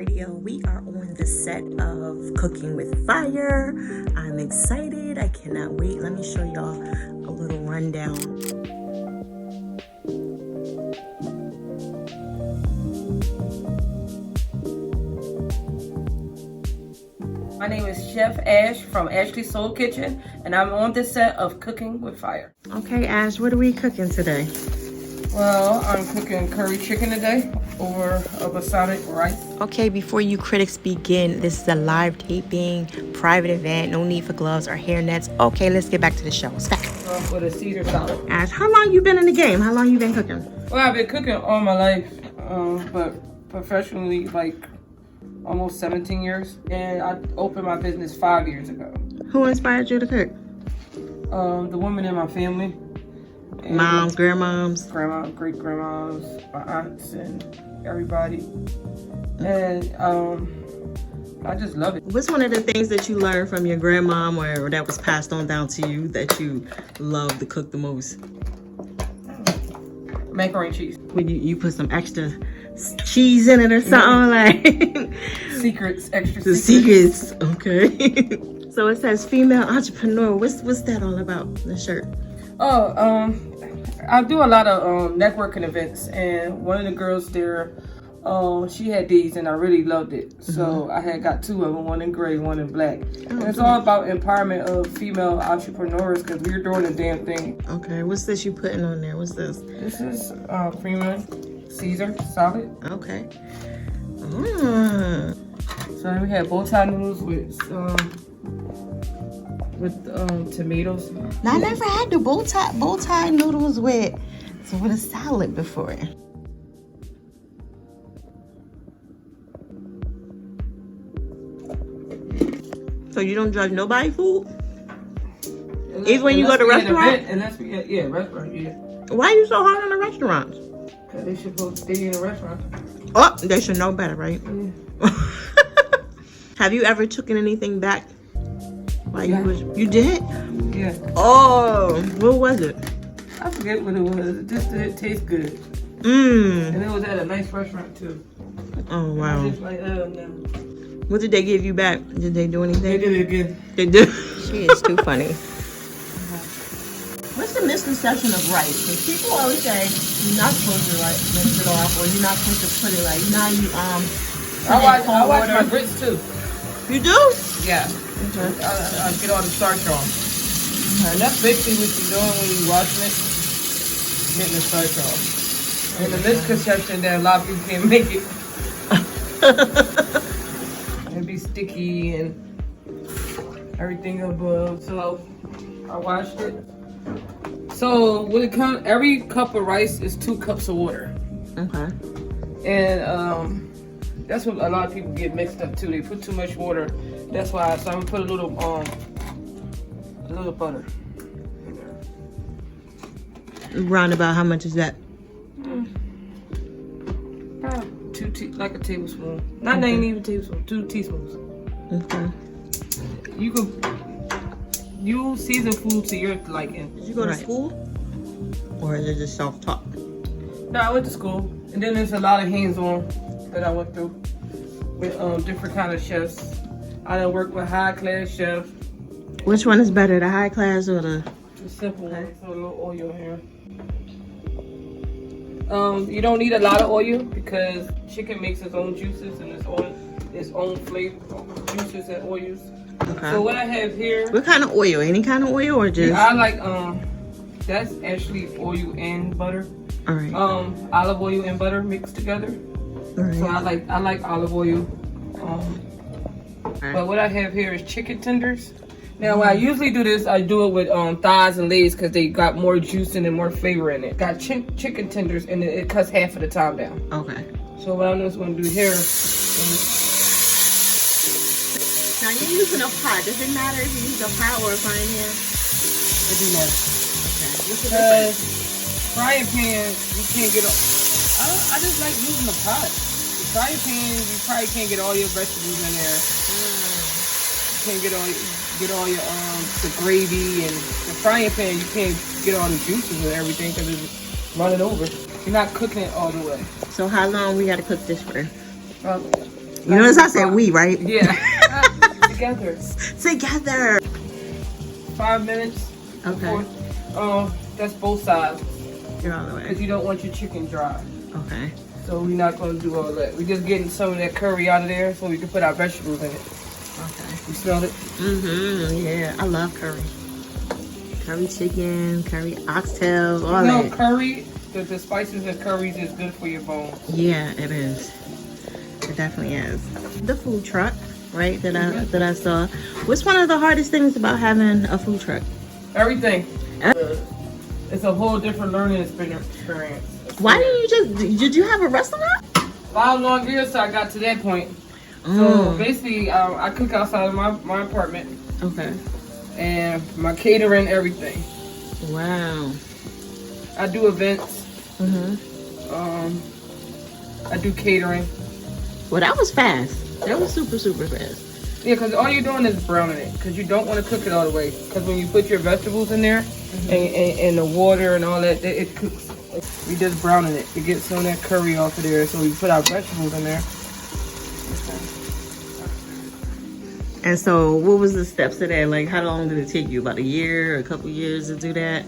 Radio. We are on the set of Cooking with Fire. I'm excited. I cannot wait. Let me show y'all a little rundown. My name is Chef Ash from Ashley's Soul Kitchen, and I'm on the set of Cooking with Fire. Okay, Ash, what are we cooking today? Well, I'm cooking curry chicken today over a basmati rice. Okay, before you critics begin, this is a live taping, private event, no need for gloves or hairnets. Okay, let's get back to the show. Stop. With a Caesar salad. Ash, how long you been in the game? How long you been cooking? Well, I've been cooking all my life, but professionally, like almost 17 years. And I opened my business 5 years ago. Who inspired you to cook? The women in my family. And Moms, grandmoms? Grandma, great-grandmas, my aunts, and everybody. And I just love it. What's one of the things that you learned from your grandmom or that was passed on down to you that you love to cook the most? Macaroni and cheese. When you put some extra cheese in it or something like Secrets, extra the secrets. Okay. So it says female entrepreneur. What's that all about, the shirt? Oh, I do a lot of networking events, and one of the girls there, she had these, and I really loved it. So I had got two of them, one in gray, one in black. And it's all about empowerment of female entrepreneurs because we're doing the damn thing. Okay, what's this you putting on there? What's this? This is premium Caesar salad. Okay. So we had bow tie noodles with tomatoes. Now, I never had the bow tie noodles with a salad before. So you don't judge nobody's food? Even when you go to restaurants? Restaurant, yeah. Why are you so hard on the restaurants? Because they supposed to stay in a restaurant. Oh, they should know better, right? Yeah. Have you ever taken anything back? You did? Yeah. Oh, what was it? I forget what it was. It just didn't taste good. Mmm. And it was at a nice restaurant too. Oh, wow. I was just like, oh no. What did they give you back? Did they do anything? They did it again. They did? She is too funny. What's the misconception of rice? Because people always say you're not supposed to mix it off, or you're not supposed to put it like I watch my grits too. You do? Yeah. Okay. I get all the starch off. And that's basically what you're doing when you're washing it. Getting the starch off. And the misconception that a lot of people can't make it. It'd be sticky and everything above. So I washed it. So when it comes, every cup of rice is 2 cups of water. Okay. And that's what a lot of people get mixed up too. They put too much water. That's why. So I'm gonna put a little butter. Round about how much is that? Like a tablespoon. Not even a tablespoon. 2 teaspoons. Okay. You season food to your liking. Did you go to school? Or is it just self-taught? No, I went to school. And then there's a lot of hands-on that I went through with different kind of chefs. I done worked with high-class chefs. Which one is better, the high class or the simple one? So a little oil here. You don't need a lot of oil because chicken makes its own juices and its own flavor, juices and oils. Okay. So what I have here. What kind of oil? Any kind of oil or just? I like that's actually oil and butter. All right. Olive oil and butter mixed together. All right. So I like olive oil. Right. But what I have here is chicken tenders. Now, when I usually do this, I do it with thighs and legs because they got more juice and more flavor in it. Got chicken tenders and it cuts half of the time down. Okay. So what I'm just going to do here is... Now you're using a pot. Does it matter if you use a pot or a frying pan? It do matter. Okay. What's the difference? Frying pan, you can't get... I just like using a pot. The frying pan, you probably can't get all your vegetables in there. You can't get all your the gravy, and the frying pan you can't get all the juices and everything because it's running over. You're not cooking it all the way. So how long we gotta cook this for? You notice I said we, right? Yeah. Together. Together. 5 minutes. Okay. That's both sides. You're all the way. Because you don't want your chicken dry. Okay. So we're not going to do all that. We're just getting some of that curry out of there so we can put our vegetables in it. Okay. You smelled it? Mm-hmm. Yeah, I love curry. Curry chicken, curry oxtails, all No, that. curry, the spices and curries is good for your bones. Yeah, it is. It definitely is. The food truck, right, that I saw. What's one of the hardest things about having a food truck? Everything. It's a whole different learning experience. Why did you have a restaurant? 5 long years till I got to that point. So basically, I cook outside of my apartment. Okay. And my catering, everything. Wow. I do events. I do catering. Well, that was fast. That was super, super fast. Yeah, because all you're doing is browning it. Because you don't want to cook it all the way. Because when you put your vegetables in there, and the water and all that, it cooks. We just browning it to get some of that curry off of there. So we put our vegetables in there. And so, what was the steps to that? Like, how long did it take you? About a year, a couple years to do that?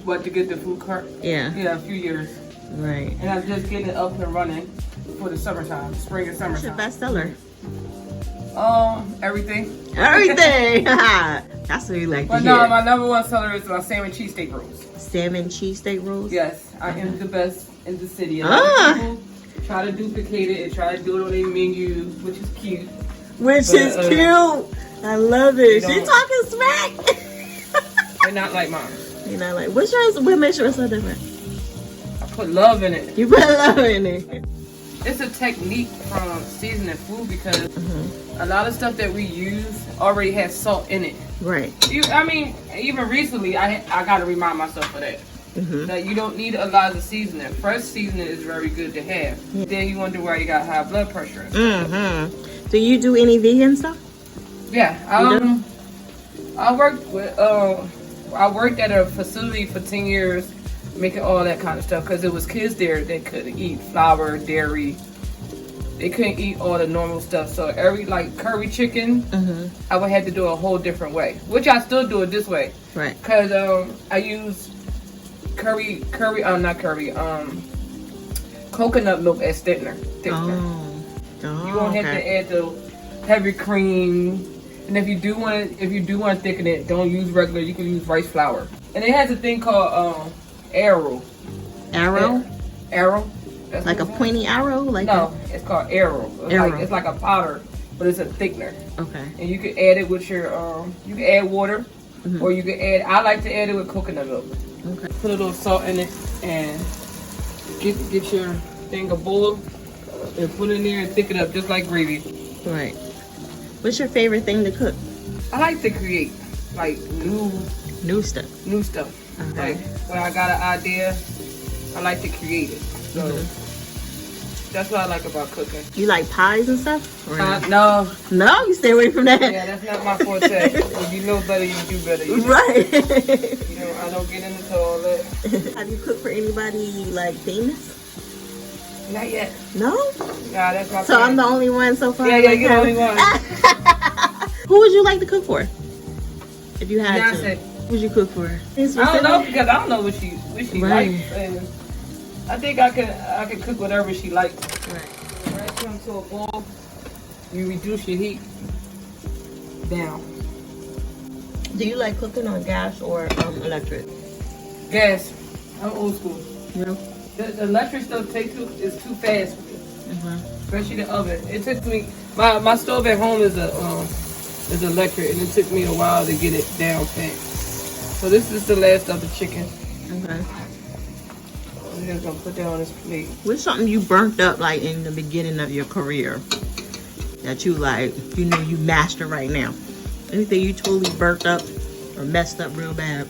What, to get the food cart? Yeah. Yeah, a few years. Right. And I'm just getting it up and running for the summertime, spring and What's your summertime. best seller? Everything. Everything. That's what you like But to no, hear. my number one seller is my salmon cheesesteak rolls. Salmon cheesesteak rolls? Yes, I am the best in the city. A lot of people try to duplicate it and try to do it on their menu, which is cute. Which is cute. I love it. She talking smack. They're not like mine. You're not like, what's yours? What makes yours so different? I put love in it. You put love in it. It's a technique from seasoning food because a lot of stuff that we use already has salt in it. Right. I mean, even recently, I got to remind myself of that. That you don't need a lot of seasoning. Fresh seasoning is very good to have. Then you wonder why you got high blood pressure. Do you do any vegan stuff? Yeah. I worked at a facility for 10 years making all that kind of stuff because it was kids there that couldn't eat flour, dairy. They couldn't eat all the normal stuff. So every like curry chicken, I would have to do a whole different way, which I still do it this way. Right. Because I use coconut milk as thickener. You won't have to add the heavy cream. And if you do want to thicken it, don't use regular. You can use rice flour. And it has a thing called arrow. Arrow? Arrow. That's Like a pointy arrow? Like no, it's called arrow. It's like a powder, but it's a thickener. Okay. And you can add it with your you can add water, or you can add. I like to add it with coconut milk. Okay. Put a little salt in it and get your thing a bowl and put it in there and thicken it up just like gravy. Right. What's your favorite thing to cook? I like to create like New stuff. Like when I got an idea, I like to create it. So that's what I like about cooking. You like pies and stuff? Or no. No, you stay away from that. Yeah, that's not my forte. If you know better, you do better. Right. I don't get into all that. Have you cooked for anybody like famous? Not yet. No? Nah, that's my So plan. I'm the only one so far? Yeah, you're the only one. Who would you like to cook for? If you had Beyonce. to. Who would you cook for? I don't know because I don't know what she Right. likes. And I think I can cook whatever she likes. Right. When it comes to a bowl, you reduce your heat down. Do you like cooking on gas or electric? Gas. I'm old school. Yeah. The electric stuff is too fast for me. Especially the oven. It took me my stove at home is electric, and it took me a while to get it down pat. So this is the last of the chicken. Okay. I'm just gonna put that on this plate. What's something you burnt up like in the beginning of your career that you like, you know, you master right now? Anything you totally burnt up or messed up real bad?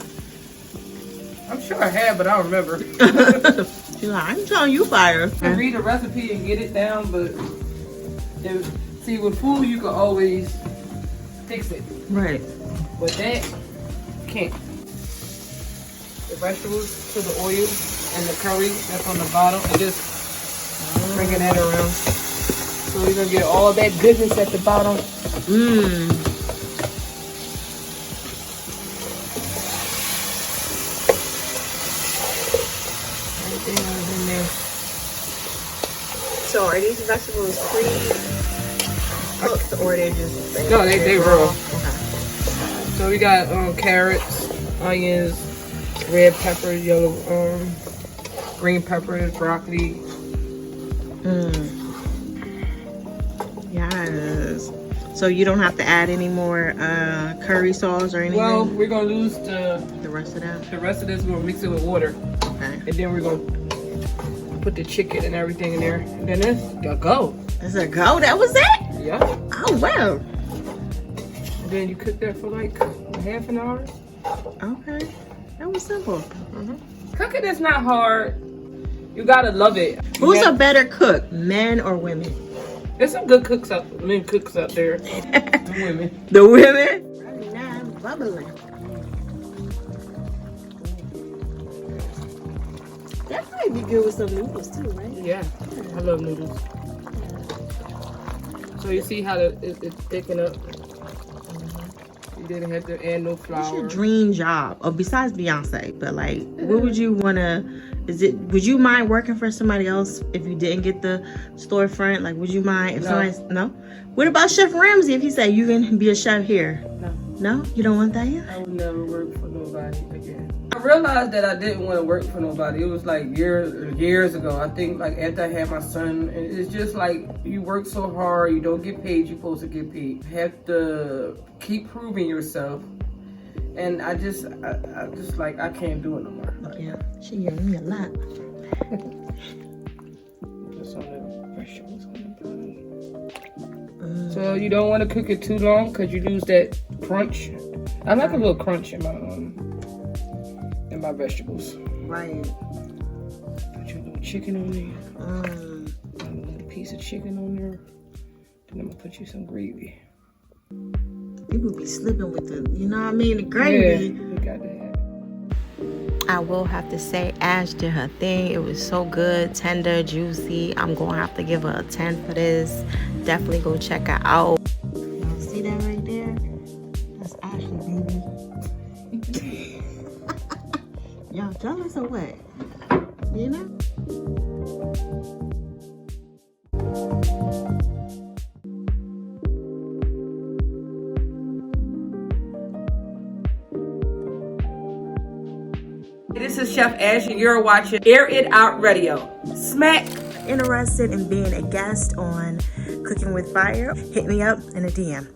I'm sure I have, but I don't remember. She's like, I'm telling you fire. I can read a recipe and get it down, but see, with food you can always fix it. Right. With that, you can't. The vegetables to the oil and the curry that's on the bottom, and just bringing that around. So we're gonna get all that goodness at the bottom. Mmm. Everything in there. So are these vegetables pre-cooked or they just... No, they raw. Okay. So we got carrots, onions, red peppers, yellow, green peppers, broccoli. Yes. So you don't have to add any more curry sauce or anything? Well, we're gonna lose the rest of that? the rest of this. We're gonna mix it with water. Okay. And then we're gonna put the chicken and everything in there. And then it's a go. It's a go? That was it? Yeah. Oh, wow. And then you cook that for like half an hour. Okay. That was simple. Cooking is not hard. You gotta love it. Who's a better cook, men or women? There's some good cooks up there. The women. The women? Nah, I'm bubbling. That might be good with some noodles too, right? Yeah, I love noodles. So you see how it's thicken up. You didn't have to add no flour. What's your dream job? Or besides Beyonce, but like, what would you wanna? Would you mind working for somebody else if you didn't get the storefront? Like, would you mind if somebody? No. What about Chef Ramsay? If he said you can be a chef here? No. No, you don't want that yet? I would never work for nobody again. I realized that I didn't want to work for nobody. It was like years ago. I think like after I had my son, it's just like you work so hard, you don't get paid. You're supposed to get paid. You have to keep proving yourself. And I just like I can't do it no more. Yeah, she gave me a lot. Just on the vegetables on the bottom. So you don't want to cook it too long because you lose that crunch. I like a little crunch in my vegetables. Right. Put your little chicken on there. A little piece of chicken on there. Then I'm gonna put you some gravy. People be slipping with the, you know what I mean, the gravy. Yeah, you got that. I will have to say, Ash did her thing. It was so good, tender, juicy. I'm going to have to give her a 10 for this. Definitely go check her out. Y'all see that right there? That's Ashley, baby. Y'all jealous or what? You know? This is Chef Ash, and you're watching Air It Out Radio. Smack. Interested in being a guest on Cooking with Fire? Hit me up in a DM.